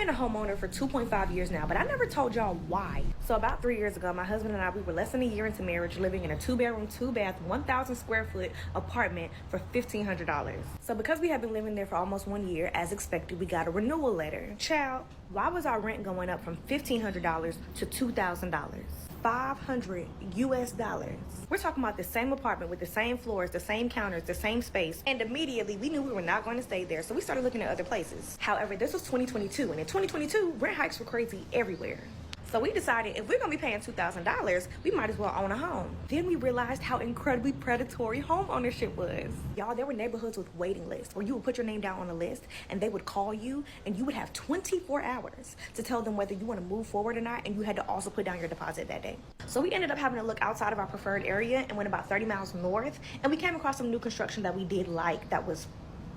Been a homeowner for 2.5 years now, but I never told y'all why. So about 3 years ago, my husband and I, we were less than a year into marriage, living in a 2-bedroom, 2-bath, 1,000 square foot apartment for $1,500. So because we had been living there for almost 1 year, as expected, we got a renewal letter. Child, why was our rent going up from $1,500 to $2,000? $500 US. We're talking about the same apartment with the same floors, the same counters, the same space, and immediately we knew we were not going to stay there, so we started looking at other places. However, this was 2022, and in 2022, rent hikes were crazy everywhere. So we decided if we're gonna be paying $2,000, we might as well own a home. Then we realized how incredibly predatory home ownership was. Y'all, there were neighborhoods with waiting lists where you would put your name down on a list and they would call you and you would have 24 hours to tell them whether you wanna move forward or not, and you had to also put down your deposit that day. So we ended up having to look outside of our preferred area and went about 30 miles north, and we came across some new construction that we did like that was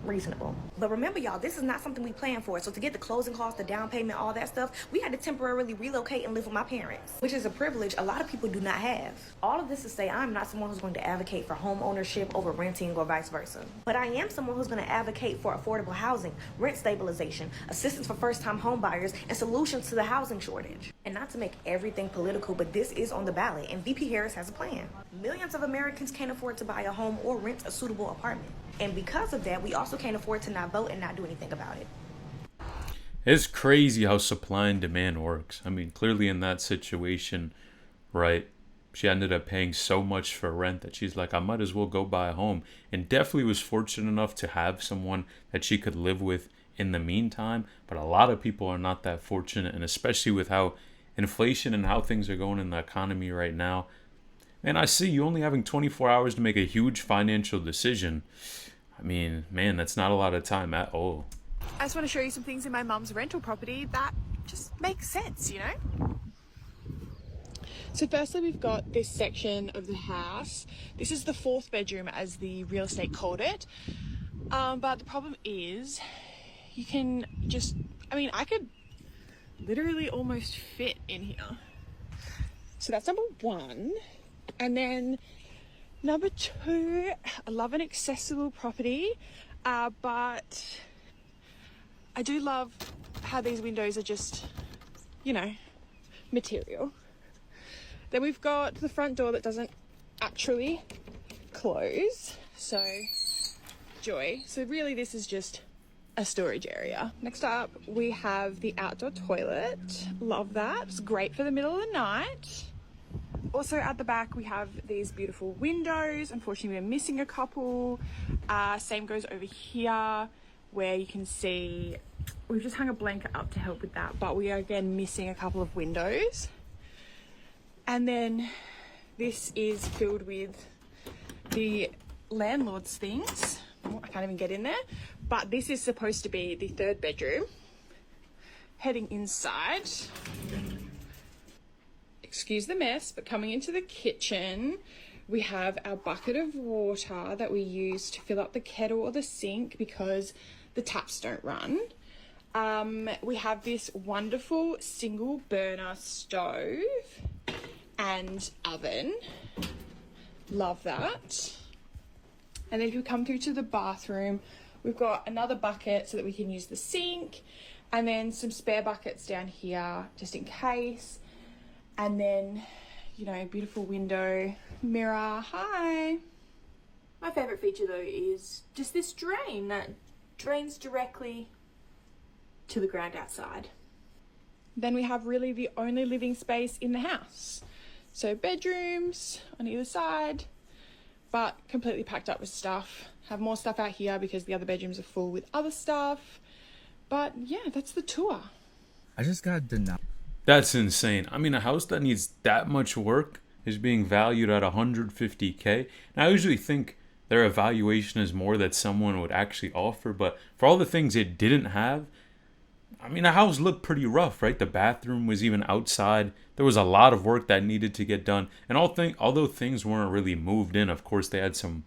reasonable. But remember, y'all, this is not something we planned for. So to get the closing costs, the down payment, all that stuff, we had to temporarily relocate and live with my parents, which is a privilege a lot of people do not have. All of this to say, I'm not someone who's going to advocate for home ownership over renting or vice versa. But I am someone who's going to advocate for affordable housing, rent stabilization, assistance for first-time home buyers, and solutions to the housing shortage. And not to make everything political, but this is on the ballot, and VP Harris has a plan. Millions of Americans can't afford to buy a home or rent a suitable apartment. And because of that, we also can't afford to not vote and not do anything about it. It's crazy how supply and demand works. I mean, clearly in that situation, right, she ended up paying so much for rent that she's like, I might as well go buy a home. And definitely was fortunate enough to have someone that she could live with in the meantime. But a lot of people are not that fortunate. And especially with how inflation and how things are going in the economy right now. And I see you only having 24 hours to make a huge financial decision. I mean, man, that's not a lot of time at all. I just want to show you some things in my mum's rental property that just makes sense, you know? So firstly, we've got this section of the house. This is the 4th bedroom, as the real estate called it. But the problem is, you can just, I could literally almost fit in here. So that's number 1. And then number 2, I love an accessible property, but I do love how these windows are just, material. Then we've got the front door that doesn't actually close, so joy. So really this is just a storage area. Next up, we have the outdoor toilet. Love that. It's great for the middle of the night. Also at the back, we have these beautiful windows. Unfortunately, we're missing a couple. Same goes over here, where you can see, we've just hung a blanket up to help with that, but we are again missing a couple of windows. And then this is filled with the landlord's things. Oh, I can't even get in there. But this is supposed to be the 3rd bedroom. Heading inside. Excuse the mess, but coming into the kitchen, we have our bucket of water that we use to fill up the kettle or the sink because the taps don't run. We have this wonderful single burner stove and oven. Love that. And then if you come through to the bathroom, we've got another bucket so that we can use the sink, and then some spare buckets down here just in case. And then, beautiful window, mirror, hi. My favourite feature though is just this drain that drains directly to the ground outside. Then we have really the only living space in the house. So bedrooms on either side, but completely packed up with stuff. Have more stuff out here because the other bedrooms are full with other stuff. But yeah, that's the tour. I just got denied. That's insane. I mean, a house that needs that much work is being valued at $150K. And I usually think their evaluation is more that someone would actually offer, but for all the things it didn't have, the house looked pretty rough, right? The bathroom was even outside. There was a lot of work that needed to get done. And although things weren't really moved in, of course, they had some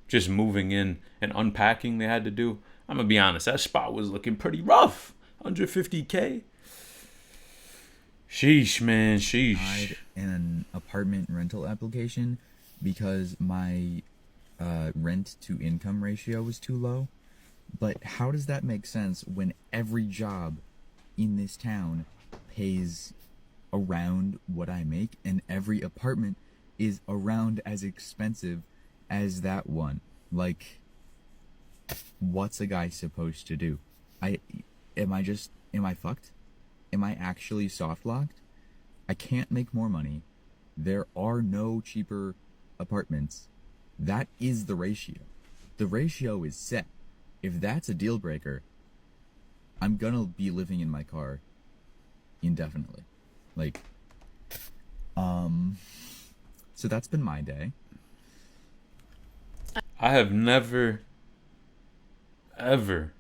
just moving in and unpacking they had to do. I'm going to be honest, that spot was looking pretty rough. $150K. Sheesh, man, sheesh. An apartment rental application because my rent to income ratio was too low. But how does that make sense when every job in this town pays around what I make, and every apartment is around as expensive as that one. Like, what's a guy supposed to do? Am I fucked? Am I actually soft locked? I can't make more money. There are no cheaper apartments. That is the ratio. The ratio is set. If that's a deal breaker, I'm gonna be living in my car indefinitely. Like, so that's been my day. I have never, ever,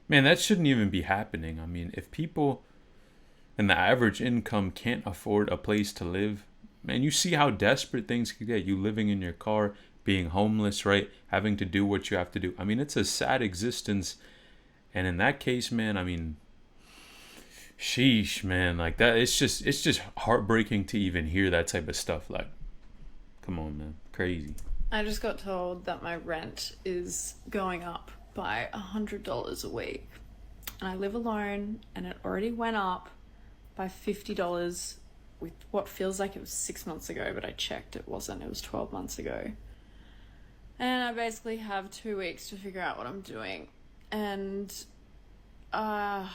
man, that shouldn't even be happening. I mean, if people in the average income can't afford a place to live, man, you see how desperate things could get. You living in your car, being homeless, right? Having to do what you have to do. I mean, it's a sad existence. And in that case, man, I mean, sheesh, man, like that. It's just heartbreaking to even hear that type of stuff. Like, come on, man, crazy. I just got told that my rent is going up by $100 a week. And I live alone, and it already went up by $50 with what feels like it was 6 months ago, but I checked, it wasn't. It was 12 months ago. And I basically have 2 weeks to figure out what I'm doing. And I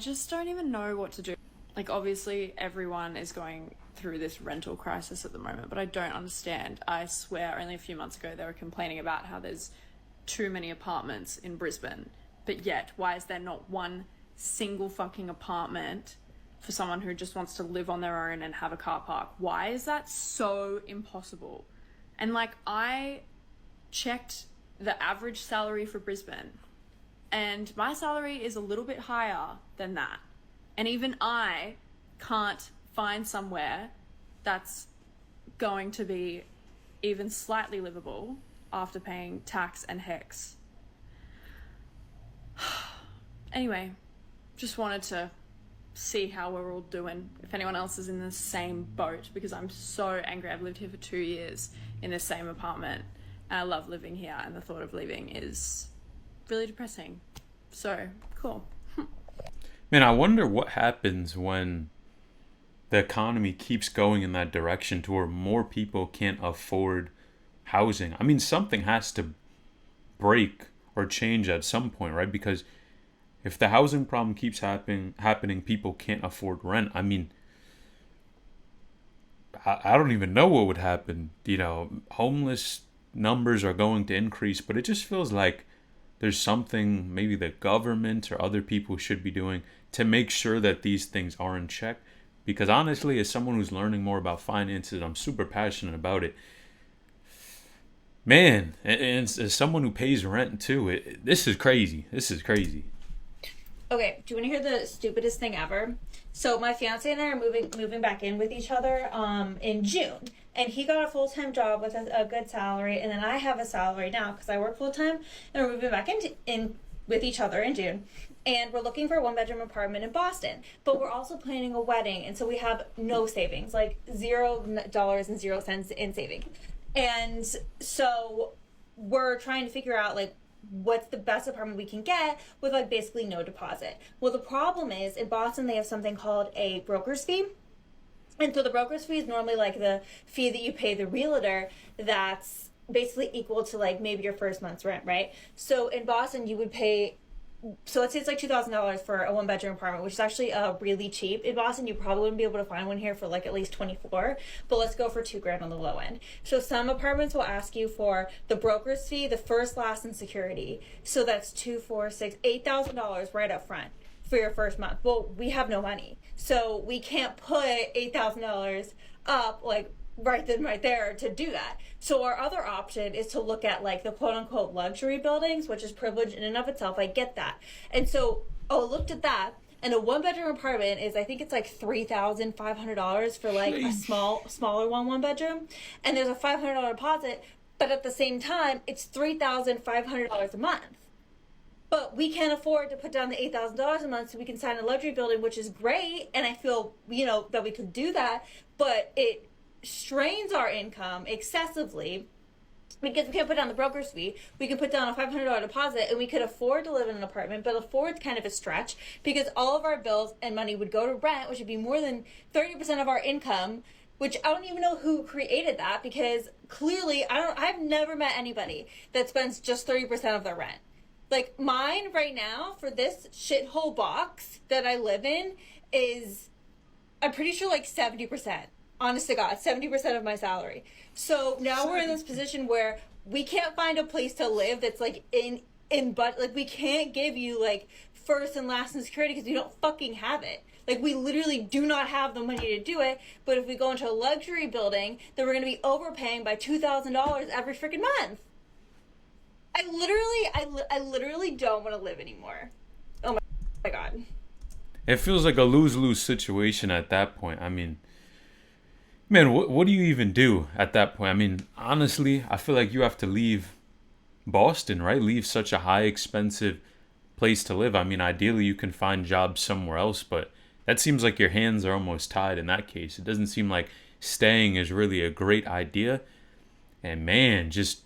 just don't even know what to do. Like, obviously, everyone is going through this rental crisis at the moment, but I don't understand. I swear only a few months ago they were complaining about how there's too many apartments in Brisbane, but yet why is there not one single fucking apartment for someone who just wants to live on their own and have a car park? Why is that so impossible? And like, I checked the average salary for Brisbane, and my salary is a little bit higher than that. And even I can't find somewhere that's going to be even slightly livable after paying tax and HECS. Anyway, just wanted to see how we're all doing, if anyone else is in the same boat, because I'm so angry. I've lived here for 2 years in the same apartment, and I love living here, and the thought of leaving is really depressing. So, cool. Man, I wonder what happens when the economy keeps going in that direction to where more people can't afford housing. I mean, something has to break or change at some point, right? Because if the housing problem keeps happening, people can't afford rent. I mean, I don't even know what would happen. You know, homeless numbers are going to increase, but it just feels like there's something maybe the government or other people should be doing to make sure that these things are in check. Because honestly, as someone who's learning more about finances, I'm super passionate about it. Man, and as someone who pays rent too, this is crazy. This is crazy. Okay, do you want to hear the stupidest thing ever? So my fiance and I are moving back in with each other in June. And he got a full-time job with a good salary, and then I have a salary now because I work full-time, and we're moving back in with each other in June. And we're looking for a one-bedroom apartment in Boston. But we're also planning a wedding, and so we have no savings, like $0 in savings. And so we're trying to figure out, like, what's the best apartment we can get with, like, basically no deposit. Well, the problem is, in Boston, they have something called a broker's fee. And so the broker's fee is normally, like, the fee that you pay the realtor that's basically equal to, like, maybe your first month's rent, right? So in Boston, you would pay... So let's say it's like $2,000 for a one-bedroom apartment, which is actually really cheap. In Boston, you probably wouldn't be able to find one here for like at least 24, but let's go for $2,000 on the low end. So some apartments will ask you for the broker's fee, the first, last, and security. So that's $8,000 right up front for your first month. Well, we have no money, so we can't put $8,000 up like right then, right there to do that. So our other option is to look at like the quote unquote luxury buildings, which is privilege in and of itself. I get that. And so I looked at that, and a one bedroom apartment is, I think it's like $3,500 for like a smaller one bedroom. And there's a $500 deposit, but at the same time, it's $3,500 a month. But we can't afford to put down the $8,000 a month so we can sign a luxury building, which is great. And I feel, that we could do that, but it strains our income excessively. because we can't put down the broker's fee. We can put down a $500 deposit, and we could afford to live in an apartment, but afford's kind of a stretch because all of our bills and money would go to rent, which would be more than 30% of our income, which I don't even know who created that, because clearly I've never met anybody that spends just 30% of their rent. Like, mine right now for this shithole box that I live in is, I'm pretty sure, like 70%. Honest to God, 70% of my salary. So now we're in this position where we can't find a place to live that's like but like we can't give you like first and last in security because we don't fucking have it. Like, we literally do not have the money to do it. But if we go into a luxury building, then we're going to be overpaying by $2,000 every freaking month. I literally don't want to live anymore. Oh my God. It feels like a lose-lose situation at that point. I mean, man, what do you even do at that point? I mean, honestly, I feel like you have to leave Boston, right? Leave such a high expensive place to live. I mean, ideally you can find jobs somewhere else, but that seems like your hands are almost tied in that case. It doesn't seem like staying is really a great idea. And man, just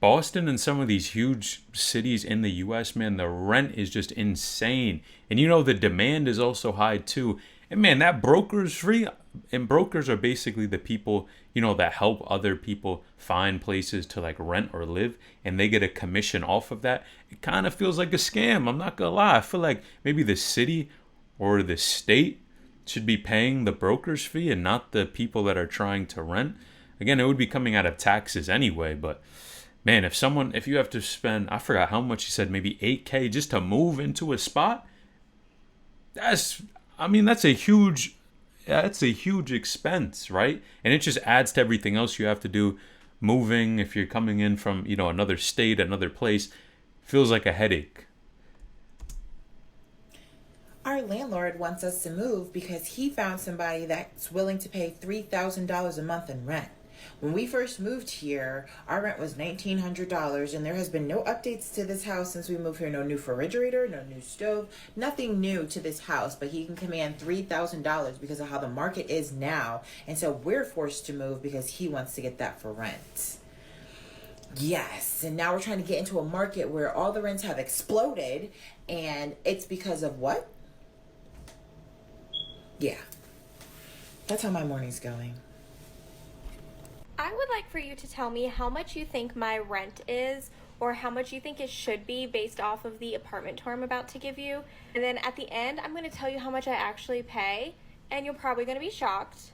Boston and some of these huge cities in the US, man, the rent is just insane. And you know, the demand is also high too. And man, that broker's free. And brokers are basically the people, you know, that help other people find places to like rent or live, and they get a commission off of that. It kind of feels like a scam. I'm not gonna lie. I feel like maybe the city or the state should be paying the broker's fee and not the people that are trying to rent. Again, it would be coming out of taxes anyway, but man, if you have to spend, I forgot how much you said, maybe $8,000 just to move into a spot, that's a huge expense, right? And it just adds to everything else you have to do. Moving, if you're coming in from, you know, another state, another place, feels like a headache. Our landlord wants us to move because he found somebody that's willing to pay $3,000 a month in rent. When we first moved here, our rent was $1,900, and there has been no updates to this house since we moved here. No new refrigerator, no new stove, nothing new to this house, but he can command $3,000 because of how the market is now. And so we're forced to move because he wants to get that for rent. Yes, and now we're trying to get into a market where all the rents have exploded, and it's because of what? Yeah, that's how my morning's going. I would like for you to tell me how much you think my rent is, or how much you think it should be based off of the apartment tour I'm about to give you. And then at the end, I'm going to tell you how much I actually pay, and you're probably going to be shocked.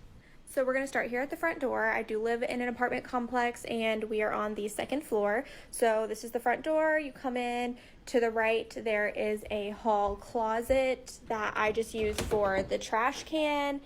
So we're going to start here at the front door. I do live in an apartment complex, and we are on the second floor. So this is the front door. You come in. To the right, there is a hall closet that I just use for the trash can.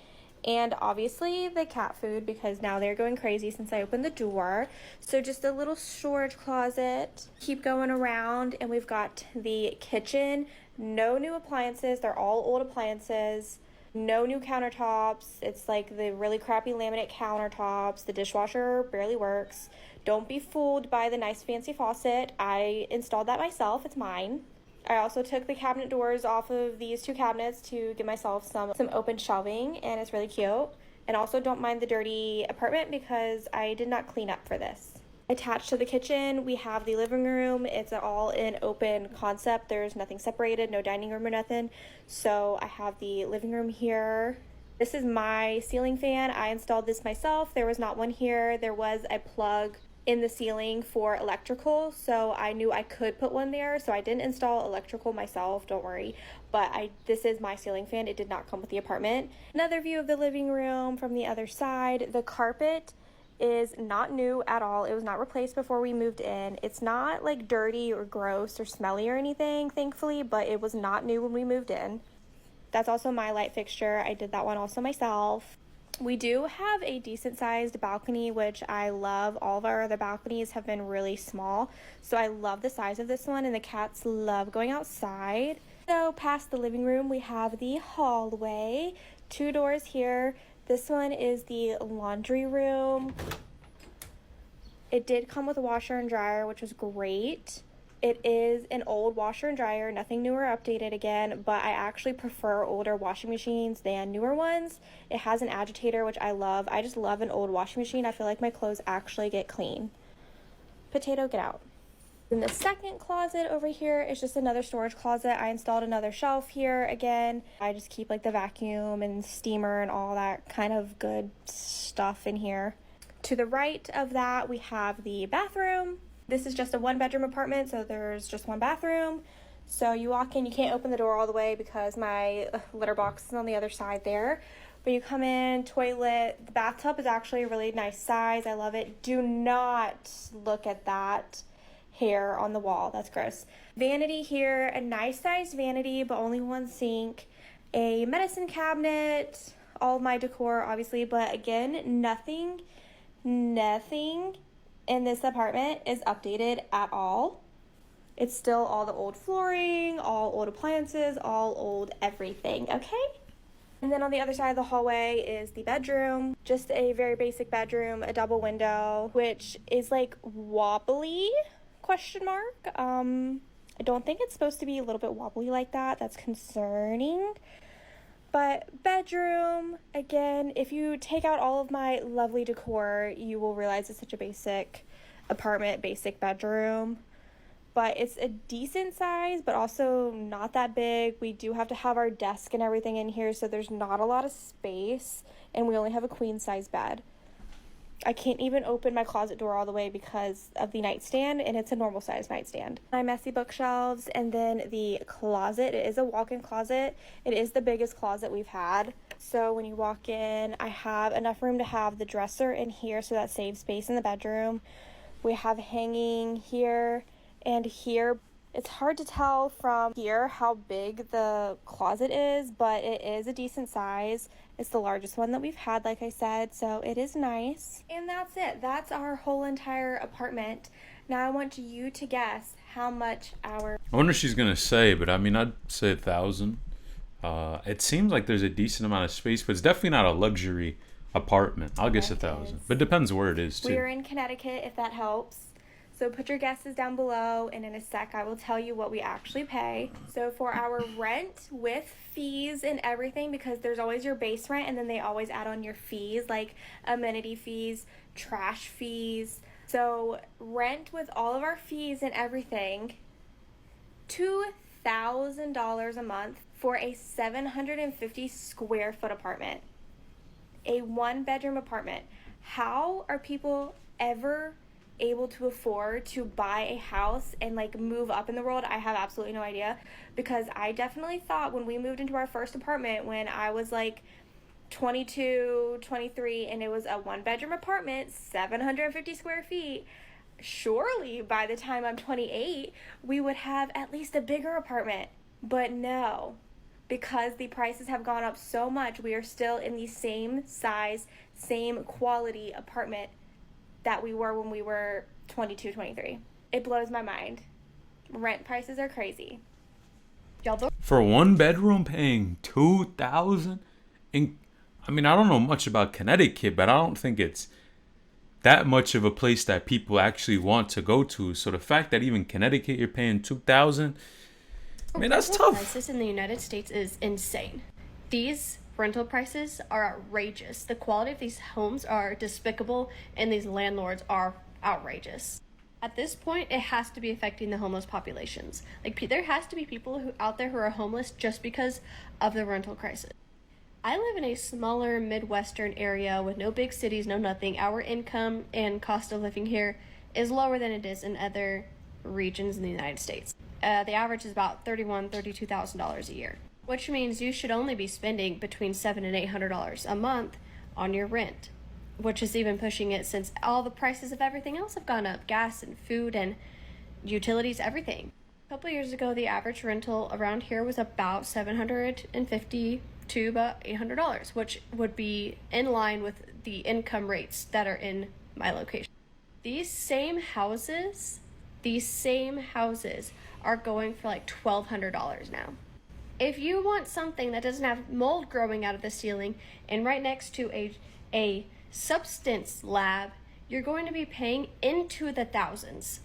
And obviously the cat food, because now they're going crazy since I opened the door. So just a little storage closet. Keep going around, and we've got the kitchen. No new appliances. They're all old appliances. No new countertops. It's like the really crappy laminate countertops. The dishwasher barely works. Don't be fooled by the nice fancy faucet. I installed that myself. It's mine. I also took the cabinet doors off of these two cabinets to give myself some open shelving, and it's really cute. And also don't mind the dirty apartment because I did not clean up for this. Attached to the kitchen, we have the living room. It's all an open concept. There's nothing separated, no dining room or nothing. So I have the living room here. This is my ceiling fan. I installed this myself. There was not one here. There was a plug in the ceiling for electrical, so I knew I could put one there, so I didn't install electrical myself, don't worry, but this is my ceiling fan. It did not come with the apartment. Another view of the living room from the other side. The carpet is not new at all. It was not replaced before we moved in. It's not like dirty or gross or smelly or anything, thankfully, but it was not new when we moved in. That's also my light fixture. I did that one also myself. We do have a decent sized balcony, which I love. All of our other balconies have been really small, so I love the size of this one, and the cats love going outside. So past the living room, we have the hallway. 2 doors here. This one is the laundry room. It did come with a washer and dryer, which was great. It is an old washer and dryer, nothing new or updated again, but I actually prefer older washing machines than newer ones. It has an agitator, which I love. I just love an old washing machine. I feel like my clothes actually get clean. Potato, get out. Then the second closet over here is just another storage closet. I installed another shelf here again. I just keep like the vacuum and steamer and all that kind of good stuff in here. To the right of that, we have the bathroom. This is just a 1-bedroom apartment, so there's just one bathroom. So you walk in, you can't open the door all the way because my litter box is on the other side there. But you come in, toilet. The bathtub is actually a really nice size. I love it. Do not look at that hair on the wall. That's gross. Vanity here, a nice sized vanity, but only one sink. A medicine cabinet, all of my decor, obviously, but again, nothing in this apartment is updated at all. It's still all the old flooring, all old appliances, all old everything, okay? And then on the other side of the hallway is the bedroom. Just a very basic bedroom, a double window, which is like wobbly, question mark. I don't think it's supposed to be a little bit wobbly like that. That's concerning. But bedroom, again, if you take out all of my lovely decor, you will realize it's such a basic apartment, basic bedroom. But it's a decent size, but also not that big. We do have to have our desk and everything in here, so there's not a lot of space, and we only have a queen size bed. I can't even open my closet door all the way because of the nightstand, and it's a normal size nightstand. My messy bookshelves, and then the closet. It is a walk-in closet. It is the biggest closet we've had. So when you walk in, I have enough room to have the dresser in here, so that saves space in the bedroom. We have hanging here and here. It's hard to tell from here how big the closet is, but it is a decent size. It's the largest one that we've had, like I said, so it is nice. And that's it. That's our whole entire apartment. Now I want you to guess how much our... I wonder what she's going to say, but I mean, I'd say 1,000. It seems like there's a decent amount of space, but it's definitely not a luxury apartment. I'll guess 1,000. But it depends where it is, too. We're in Connecticut, if that helps. So put your guesses down below, and in a sec I will tell you what we actually pay. So for our rent with fees and everything, because there's always your base rent and then they always add on your fees, like amenity fees, trash fees. So rent with all of our fees and everything, $2,000 a month for a 750 square foot apartment. A 1-bedroom apartment. How are people ever able to afford to buy a house and like move up in the world? I have absolutely no idea, because I definitely thought when we moved into our first apartment when I was like 22, 23, and it was a 1-bedroom apartment, 750 square feet, surely by the time I'm 28 we would have at least a bigger apartment. But no, because the prices have gone up so much, we are still in the same size, same quality apartment that we were when we were 22, 23. It blows my mind. Rent prices are crazy. Y'all vote. For 1 bedroom paying $2,000? I mean, I don't know much about Connecticut, but I don't think it's that much of a place that people actually want to go to. So the fact that even Connecticut you're paying $2,000, I mean, that's tough. Prices in the United States is insane. These rental prices are outrageous. The quality of these homes are despicable, and these landlords are outrageous. At this point, it has to be affecting the homeless populations. Like, there has to be people out there who are homeless just because of the rental crisis. I live in a smaller Midwestern area with no big cities, no nothing. Our income and cost of living here is lower than it is in other regions in the United States. The average is about $31,000, $32,000 a year, which means you should only be spending between $700 and $800 a month on your rent, which is even pushing it since all the prices of everything else have gone up, gas and food and utilities, everything. A couple years ago, the average rental around here was about $750 to about $800, which would be in line with the income rates that are in my location. These same houses are going for like $1,200 now. If you want something that doesn't have mold growing out of the ceiling and right next to a substance lab, you're going to be paying into the thousands.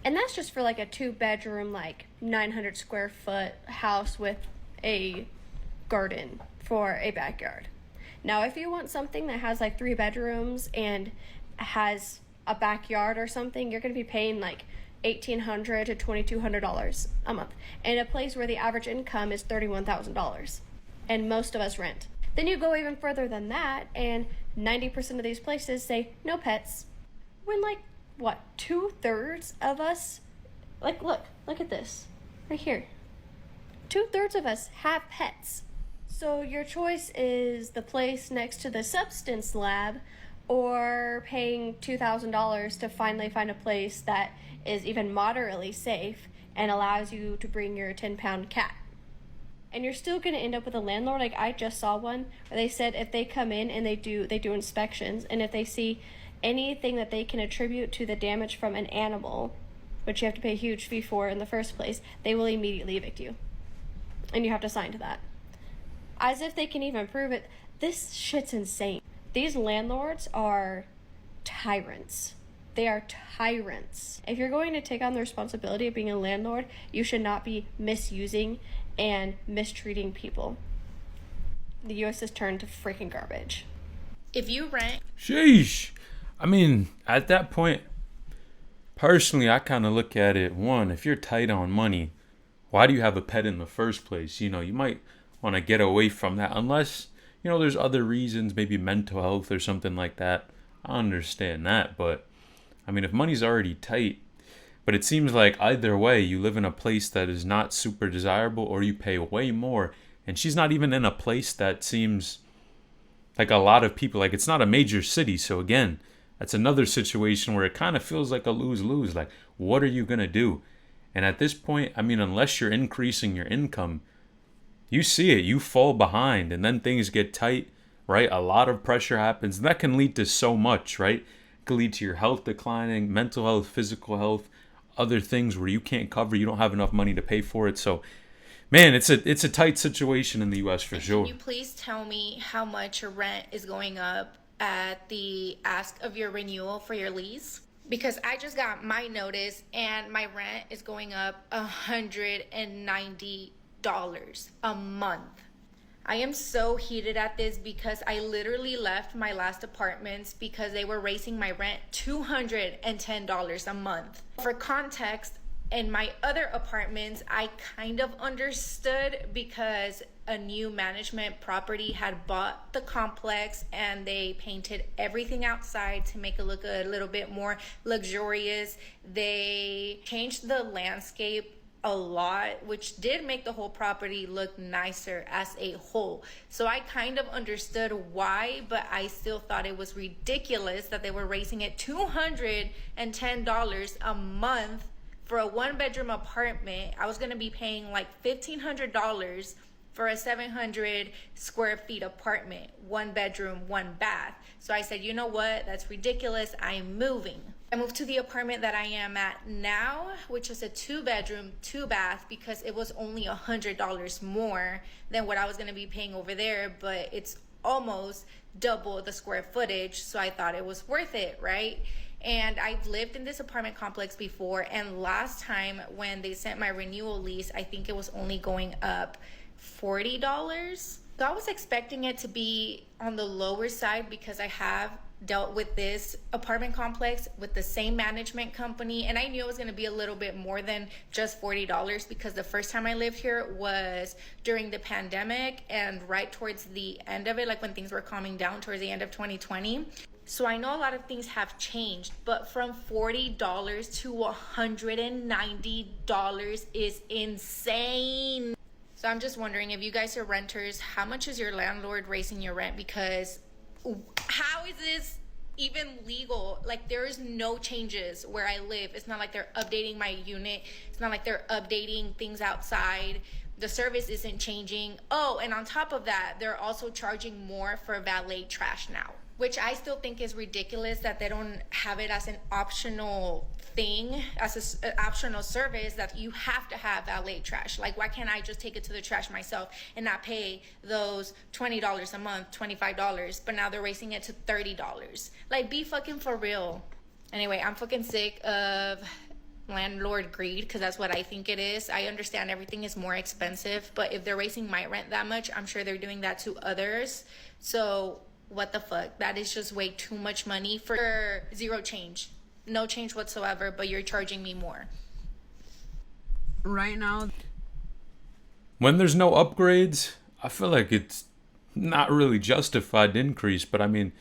And that's just for like a 2-bedroom, like 900 square foot house with a garden for a backyard. Now, if you want something that has like 3 bedrooms and has a backyard or something, you're going to be paying like $1,800 to $2,200 a month in a place where the average income is $31,000, and most of us rent. Then you go even further than that, and 90% of these places say no pets. When like what, 2/3 of us, like look at this right here, 2/3 of us have pets. So your choice is the place next to the substance lab, or paying $2,000 to finally find a place that is even moderately safe and allows you to bring your 10-pound cat. And you're still going to end up with a landlord. Like, I just saw one where they said if they come in and they do inspections, and if they see anything that they can attribute to the damage from an animal, which you have to pay a huge fee for in the first place, they will immediately evict you. And you have to sign to that. As if they can even prove it. This shit's insane. These landlords are tyrants. They are tyrants. If you're going to take on the responsibility of being a landlord, you should not be misusing and mistreating people. The U.S. has turned to freaking garbage. If you rent... Sheesh. I mean, at that point, personally, I kind of look at it, one, if you're tight on money, why do you have a pet in the first place? You know, you might want to get away from that, unless, you know, there's other reasons, maybe mental health or something like that. I understand that, but, I mean, if money's already tight, but it seems like either way, you live in a place that is not super desirable, or you pay way more, and she's not even in a place that seems like a lot of people, like it's not a major city, so again, that's another situation where it kind of feels like a lose-lose, like what are you going to do? And at this point, I mean, unless you're increasing your income, you see it, you fall behind, and then things get tight, right? A lot of pressure happens, and that can lead to so much, right? It can lead to your health declining, mental health, physical health, other things where you can't cover, you don't have enough money to pay for it. So, man, it's a tight situation in the U.S. for sure. Can you please tell me how much your rent is going up at the ask of your renewal for your lease? Because I just got my notice and my rent is going up $190 a month. I am so heated at this because I literally left my last apartments because they were raising my rent $210 a month. For context, in my other apartments, I kind of understood because a new management property had bought the complex and they painted everything outside to make it look a little bit more luxurious. They changed the landscape a lot, which did make the whole property look nicer as a whole. So I kind of understood why, but I still thought it was ridiculous that they were raising it $210 a month for a one-bedroom apartment. I was gonna be paying like $1,500 for a 700 square feet apartment, one bedroom, one bath. So I said, you know what, that's ridiculous, I'm moving. I moved to the apartment that I am at now, which is a 2-bedroom, 2-bath, because it was only $100 more than what I was gonna be paying over there, but it's almost double the square footage, so I thought it was worth it, right? And I've lived in this apartment complex before, and last time when they sent my renewal lease, I think it was only going up $40. So I was expecting it to be on the lower side because I have dealt with this apartment complex with the same management company, and I knew it was going to be a little bit more than just $40 because the first time I lived here was during the pandemic and right towards the end of it, like when things were calming down towards the end of 2020. So I know a lot of things have changed, but from $40 to $190 is insane. So I'm just wondering, if you guys are renters, how much is your landlord raising your rent? Because how is this even legal? Like, there is no changes where I live. It's not like they're updating my unit. It's not like they're updating things outside. The service isn't changing. Oh, and on top of that, they're also charging more for valet trash now, which I still think is ridiculous that they don't have it as an optional thing, as an optional service that you have to have valet trash. Like, why can't I just take it to the trash myself and not pay those $20 a month, $25, but now they're raising it to $30. Like, be fucking for real. Anyway, I'm fucking sick of landlord greed, because that's what I think it is. I understand everything is more expensive, but if they're raising my rent that much, I'm sure they're doing that to others. So what the fuck? That is just way too much money for zero change. No change whatsoever, but you're charging me more. Right now, when there's no upgrades, I feel like it's not really justified to increase. But I mean,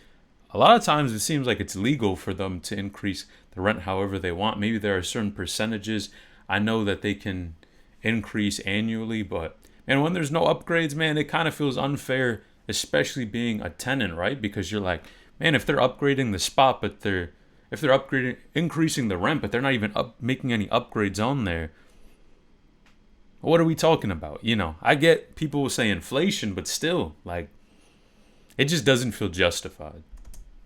a lot of times it seems like it's legal for them to increase the rent however they want. Maybe there are certain percentages I know that they can increase annually, but and when there's no upgrades, man, it kind of feels unfair, especially being a tenant, right? Because you're like, man, if they're upgrading the spot, but if they're upgrading, increasing the rent, but they're not even making any upgrades on there, what are we talking about? You know, I get people will say inflation, but still, like, it just doesn't feel justified.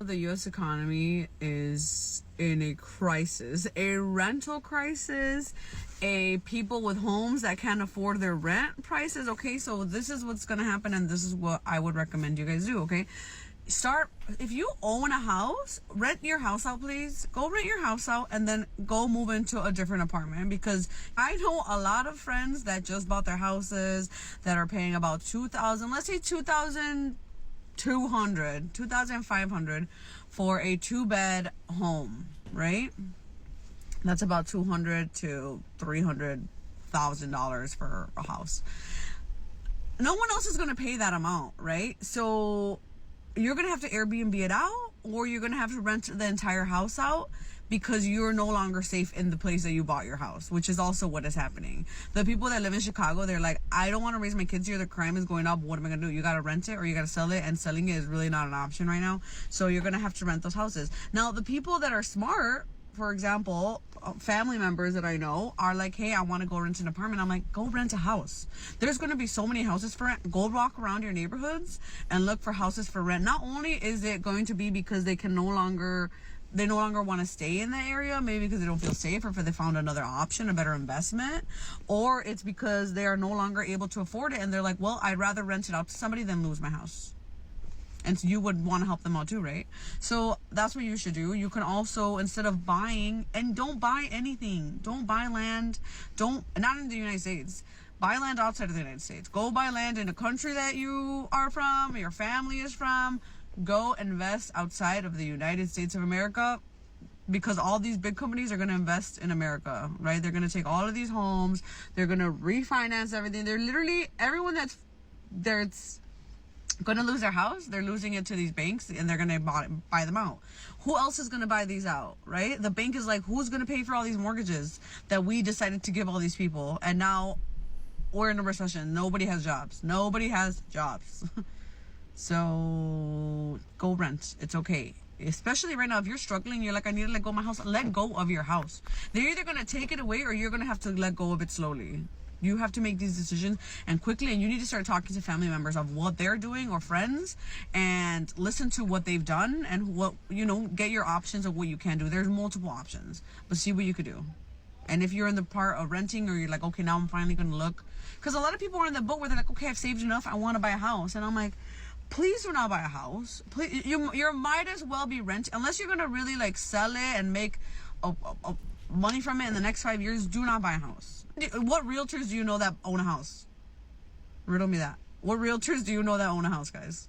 the U.S. economy is in a crisis, a rental crisis, a people with homes that can't afford their rent prices. Okay, so this is what's going to happen, and this is what I would recommend you guys do. Okay, start, if you own a house, rent your house out, please. Go rent your house out and then go move into a different apartment, because I know a lot of friends that just bought their houses that are paying about $2,000, let's say $2,500 for a 2-bed home, right? That's about $200,000 to $300,000 for a house. No one else is going to pay that amount, right? So you're going to have to Airbnb it out, or you're going to have to rent the entire house out, because you're no longer safe in the place that you bought your house, which is also what is happening. The people that live in Chicago, they're like, I don't want to raise my kids here. The crime is going up. What am I going to do? You got to rent it or you got to sell it, and selling it is really not an option right now. So you're going to have to rent those houses. Now, the people that are smart, for example, family members that I know are like, hey, I want to go rent an apartment. I'm like, go rent a house. There's going to be so many houses for rent. Go walk around your neighborhoods and look for houses for rent. Not only is it going to be because they no longer want to stay in the area, maybe because they don't feel safe, or if they found another option, a better investment, or it's because they are no longer able to afford it and they're like, well, I'd rather rent it out to somebody than lose my house. And so you would want to help them out too, right? So that's what you should do. You can also, instead of buying, and don't buy anything, don't buy land, not in the United States, buy land outside of the United States. Go buy land in a country that you are from, or your family is from. Go invest outside of the United States of America, because all these big companies are going to invest in America, right? They're going to take all of these homes, they're going to refinance everything. They're literally, everyone that's going to lose their house, they're losing it to these banks, and they're going to buy them out. Who else is going to buy these out, right? The bank is like, who's going to pay for all these mortgages that we decided to give all these people? And now we're in a recession. Nobody has jobs. So go rent. It's okay. Especially right now, if you're struggling, you're like, I need to let go of my house. Let go of your house. They're either going to take it away, or you're going to have to let go of it slowly. You have to make these decisions and quickly, and you need to start talking to family members of what they're doing, or friends, and listen to what they've done, and what, get your options of what you can do. There's multiple options, but see what you could do. And if you're in the part of renting, or you're like, okay, now I'm finally going to look, because a lot of people are in the boat where they're like, okay, I've saved enough, I want to buy a house. And I'm like, please do not buy a house. Please, you might as well be renting, unless you're gonna really like sell it and make money from it in the next 5 years. Do not buy a house. What realtors do you know that own a house? Riddle me that. What realtors do you know that own a house, guys?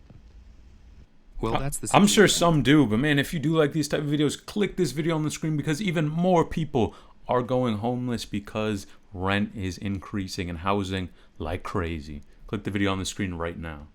Well, that's the. I'm sure some do, but man, if you do like these type of videos, click this video on the screen, because even more people are going homeless because rent is increasing and housing like crazy. Click the video on the screen right now.